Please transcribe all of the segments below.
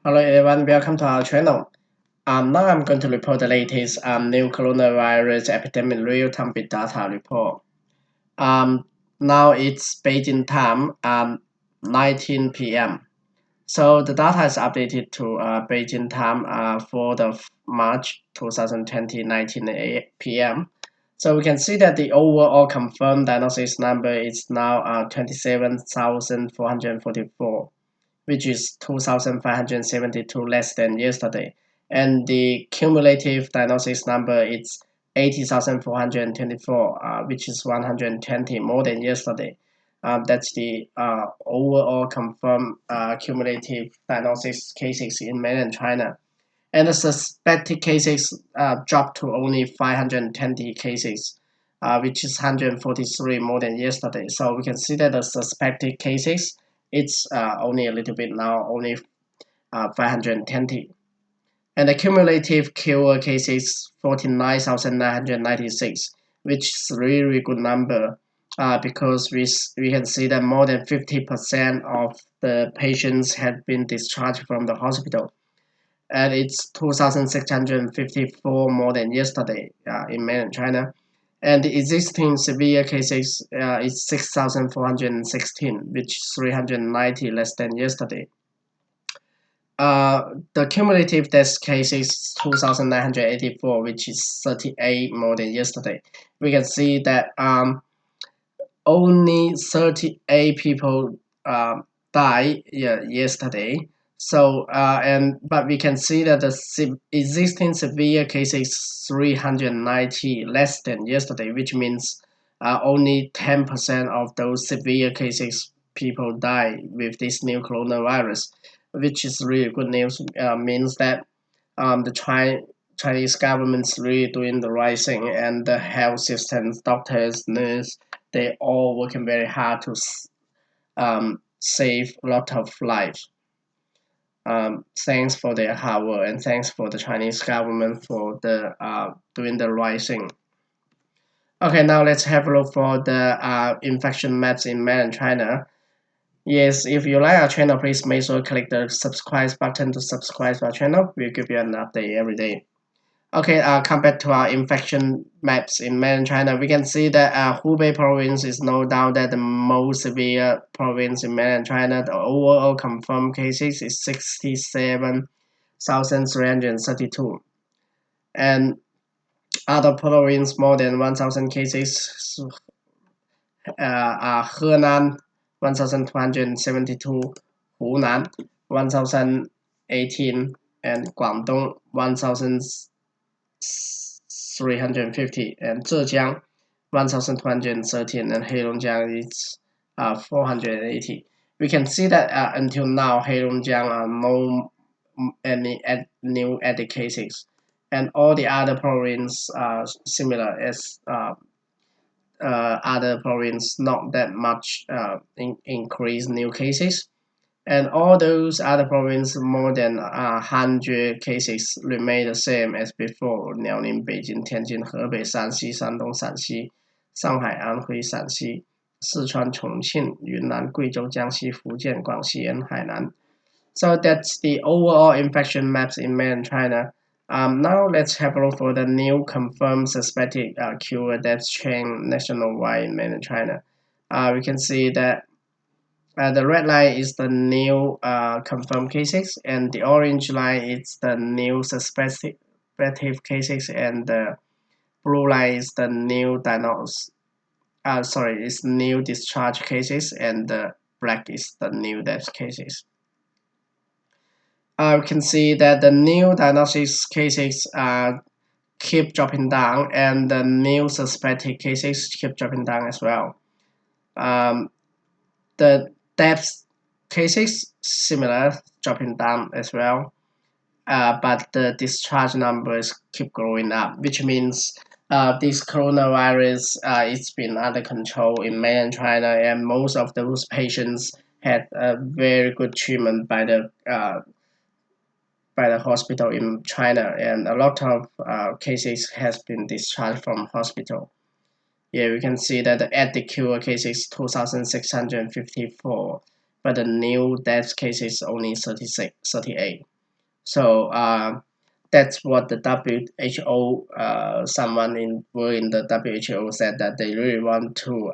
Hello everyone, welcome to our channel. Now I'm going to report the latest new coronavirus epidemic real-time big data report. Now it's Beijing time, 19 p.m. So the data is updated to Beijing time, 4th of March 2020, 19 p.m. So we can see that the overall confirmed diagnosis number is now 27,444, which is 2,572 less than yesterday. And the cumulative diagnosis number is 80,424, which is 120 more than yesterday. That's the overall confirmed cumulative diagnosis cases in mainland China. And the suspected cases dropped to only 520 cases, which is 143 more than yesterday. So we can see that the suspected cases, it's only a little bit now, only 520. And the cumulative cure cases 49,996, which is a really good number because we can see that more than 50% of the patients have been discharged from the hospital. And it's 2,654 more than yesterday in mainland China. And the existing severe cases is 6,416, which is 390 less than yesterday. The cumulative death case is 2,984, which is 38 more than yesterday. We can see that only 38 people died yesterday. So but we can see that the existing severe cases is 390 less than yesterday, which means only 10% of those severe cases people die with this new coronavirus, which is really good news. Means that the Chinese government's really doing the right thing, and the health systems, doctors, nurses, they all working very hard to save a lot of lives. Thanks for their hard work, and thanks for the Chinese government for the doing the right thing. Okay, now let's have a look for the infection maps in mainland China. Yes, if you like our channel, please make sure to click the subscribe button to subscribe to our channel. We'll give you an update every day. Okay, come back to our infection maps in mainland China. We can see that Hubei province is no doubt that the most severe province in mainland China. The overall confirmed cases is 67,332. And other provinces more than 1,000 cases are Henan 1,272, Hunan 1,018, and Guangdong 1,350, and Zhejiang 1,213, and Heilongjiang is 480. We can see that until now Heilongjiang are no any new added cases, and all the other provinces are similar as other provinces, not that much increase new cases. And all those other provinces more than 100 cases remain the same as before: Liaoning, Beijing, Tianjin, Hebei, Shanxi, Shandong, Shanxi, Shanghai, Anhui, Shanxi, Sichuan, Chongqing, Yunnan, Guizhou, Jiangxi, Fujian, Guangxi, and Hainan. So that's the overall infection maps in mainland China. Now let's have a look for the new confirmed suspected cure death chain nationwide in mainland China. We can see that the red line is the new confirmed cases, and the orange line is the new suspected cases, and the blue line is the new is new discharge cases, and the black is the new death cases. We can see that the new diagnosis cases keep dropping down, and the new suspected cases keep dropping down as well. The death cases similar, dropping down as well, but the discharge numbers keep growing up, which means this coronavirus it's been under control in mainland China, and most of those patients had a very good treatment by the hospital in China, and a lot of cases has been discharged from hospital. Here we can see that the active cure case is 2,654, but the new death case is only 38. So that's what the WHO, someone in the WHO said that they really want to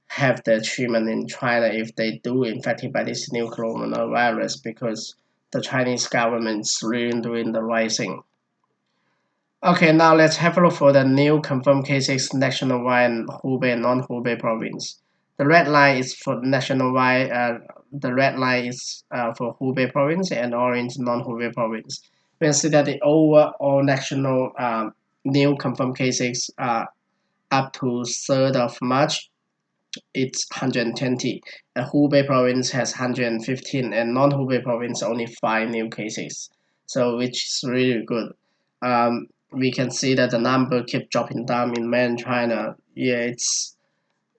have the treatment in China if they do infected by this new coronavirus, because the Chinese government's really doing the right thing. Okay, now let's have a look for the new confirmed cases nationwide in Hubei and non-Hubei province. The red line is for nationwide. The red line is for Hubei province and orange non-Hubei province. We can see that the overall national new confirmed cases up to 3rd of March, it's 120. And Hubei province has 115, and non-Hubei province only 5 new cases. So which is really good. We can see that the number keep dropping down in mainland China. Yeah,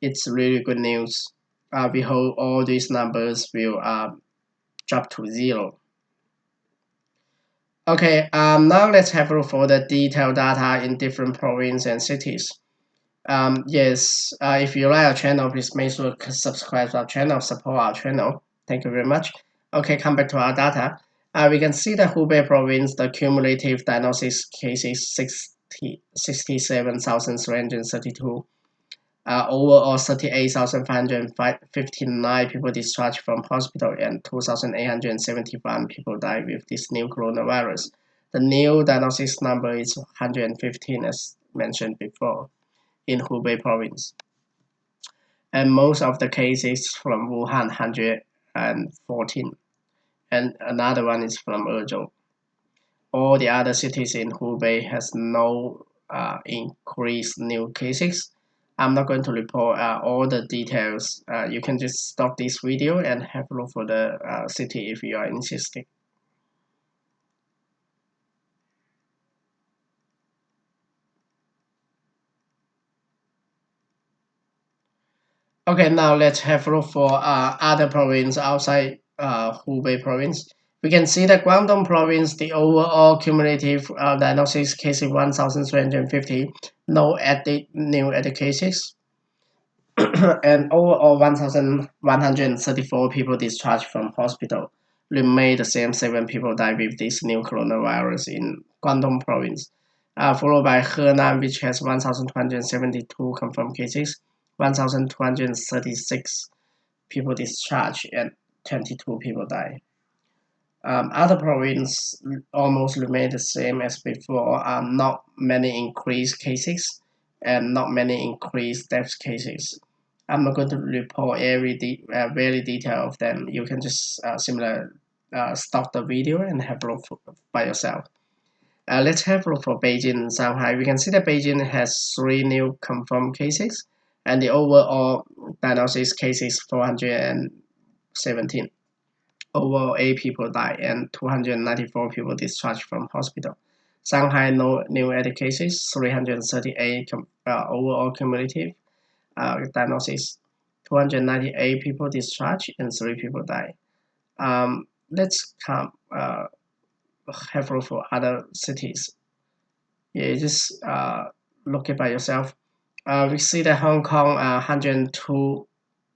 it's really good news. We hope all these numbers will drop to 0. Okay, now let's have a look for the detailed data in different provinces and cities. Yes, if you like our channel, please make sure to subscribe to our channel, support our channel. Thank you very much. Okay, come back to our data. We can see the Hubei province, the cumulative diagnosis cases 67,332. Overall 38,559 people discharged from hospital and 2,871 people died with this new coronavirus. The new diagnosis number is 115 as mentioned before in Hubei province. And most of the cases from Wuhan, 114, and another one is from Ezhou. All the other cities in Hubei has no increased new cases. I'm not going to report all the details. You can just stop this video and have a look for the city if you are interested. Okay, now let's have a look for other province outside Hubei province. We can see that Guangdong province, the overall cumulative diagnosis case is 1,350, no new added cases, and overall 1,134 people discharged from hospital. Remain the same, 7 people died with this new coronavirus in Guangdong province. Followed by Henan, which has 1,272 confirmed cases, 1,236 people discharged, and 22 people died. Other provinces almost remain the same as before. Not many increased cases and not many increased death cases. I'm not going to report very detail of them. You can just stop the video and have a look by yourself. Let's have a look for Beijing and Shanghai. We can see that Beijing has 3 new confirmed cases, and the overall diagnosis cases 417. Overall 8 people died and 294 people discharged from hospital. Shanghai no new added cases, 338 overall cumulative diagnosis, 298 people discharged and 3 people died. Let's have a look for other cities. Yeah, just look it by yourself. We see that Hong Kong 102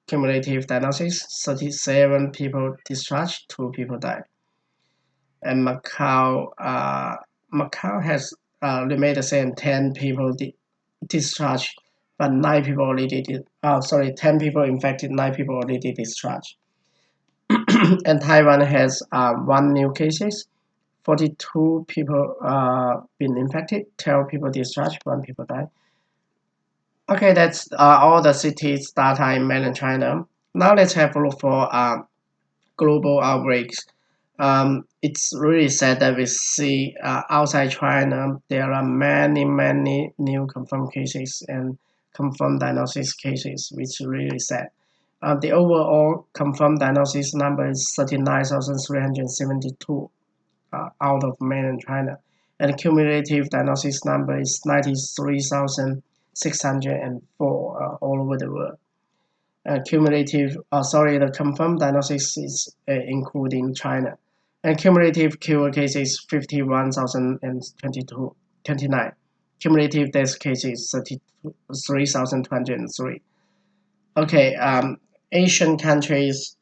cumulative diagnosis, 37 people discharged, 2 people died. And Macau has remained the same, 10 people discharged, but 9 people already 10 people infected, 9 people already discharged. And Taiwan has 1 new cases, 42 people been infected, 12 people discharged, 1 people died. Okay, that's all the cities data in mainland China. Now let's have a look for global outbreaks. It's really sad that we see outside China there are many new confirmed cases and confirmed diagnosis cases, which is really sad. The overall confirmed diagnosis number is 39,372 out of mainland China, and the cumulative diagnosis number is 93,604 all over the world. The confirmed diagnosis is including China. And cumulative cure cases 51,029. Cumulative death cases 33,203. Okay, Asian countries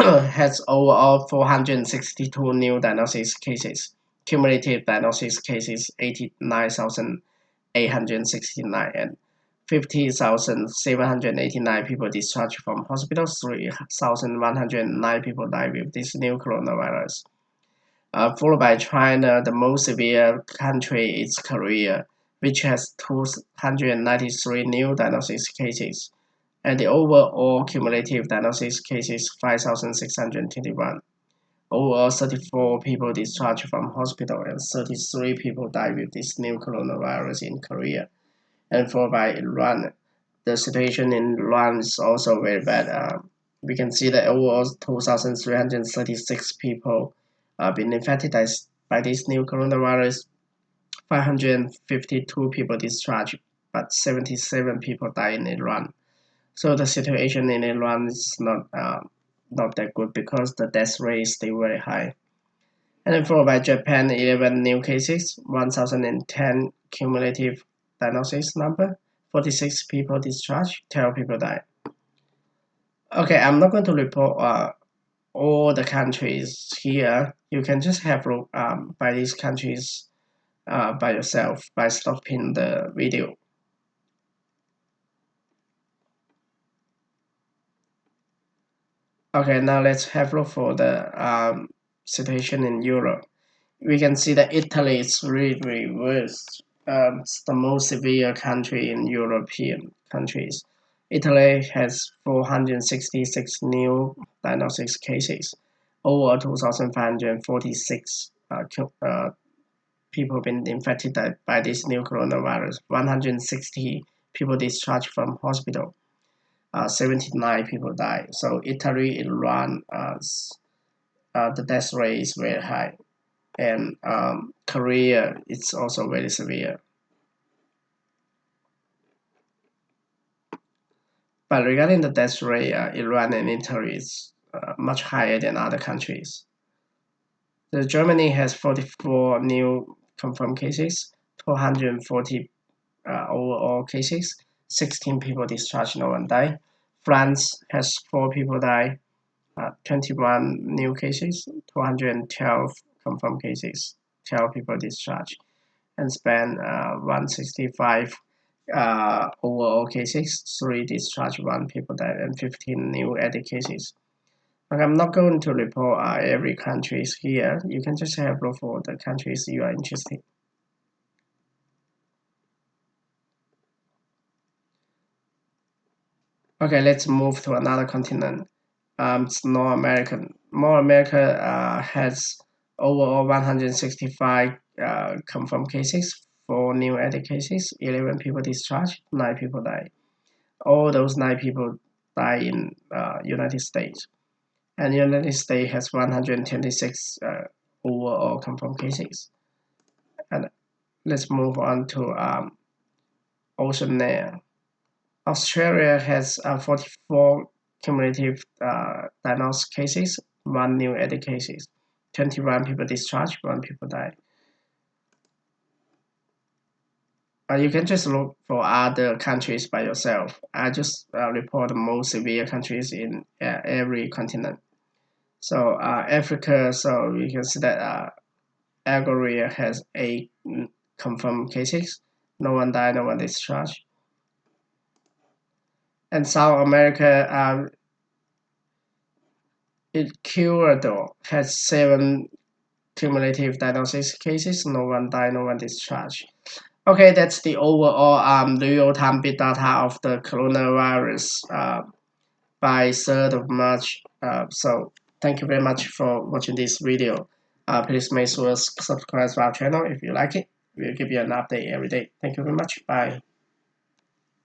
has overall 462 new diagnosis cases. Cumulative diagnosis cases 89,869 and 50,789 people discharged from hospitals. 3,109 people died with this new coronavirus. Followed by China, the most severe country is Korea, which has 293 new diagnosis cases, and the overall cumulative diagnosis cases 5,621. Overall, 34 people discharged from hospital and 33 people died with this new coronavirus in Korea. And followed by Iran, the situation in Iran is also very bad. We can see that overall 2,336 people been infected by this new coronavirus. 552 people discharged, but 77 people died in Iran. So the situation in Iran is not that good because the death rate is still very high. And then followed by Japan, 11 new cases, 1,010 cumulative diagnosis number, 46 people discharged, 12 people died. Okay, I'm not going to report all the countries here. You can just have a look by these countries by yourself by stopping the video. Okay, now let's have a look for the situation in Europe. We can see that Italy is really worse. It's the most severe country in European countries. Italy has 466 new diagnosis cases, over 2,546 people been infected by this new coronavirus. 160 people discharged from hospital. 79 people died. So Italy, Iran, the death rate is very high, and Korea it's also very severe. But regarding the death rate, Iran and Italy is much higher than other countries. The Germany has 44 new confirmed cases, 240 overall cases, 16 people discharged, no one died. France has 4 people died, 21 new cases, 212 confirmed cases, 12 people discharged. And Spain, 165 overall cases, 3 discharged, 1 people died, and 15 new added cases. But I'm not going to report every country here. You can just have a look for the countries you are interested in. Okay, let's move to another continent. It's North America. North America has overall 165 confirmed cases, 4 new added cases, 11 people discharged, 9 people died. All those 9 people die in United States. And the United States has 126 overall confirmed cases. And let's move on to Oceania. Australia has 44 cumulative diagnosed cases, 1 new added cases, 21 people discharged, 1 people died. You can just look for other countries by yourself. I just report the most severe countries in every continent. So Africa, so you can see that Algeria has 8 confirmed cases, no one died, no one discharged. And South America, Ecuador has 7 cumulative diagnosis cases, no one died, no one discharged. Okay, that's the overall real-time big data of the coronavirus by 3rd of March. So thank you very much for watching this video. Please make sure to subscribe to our channel if you like it. We'll give you an update every day. Thank you very much. Bye.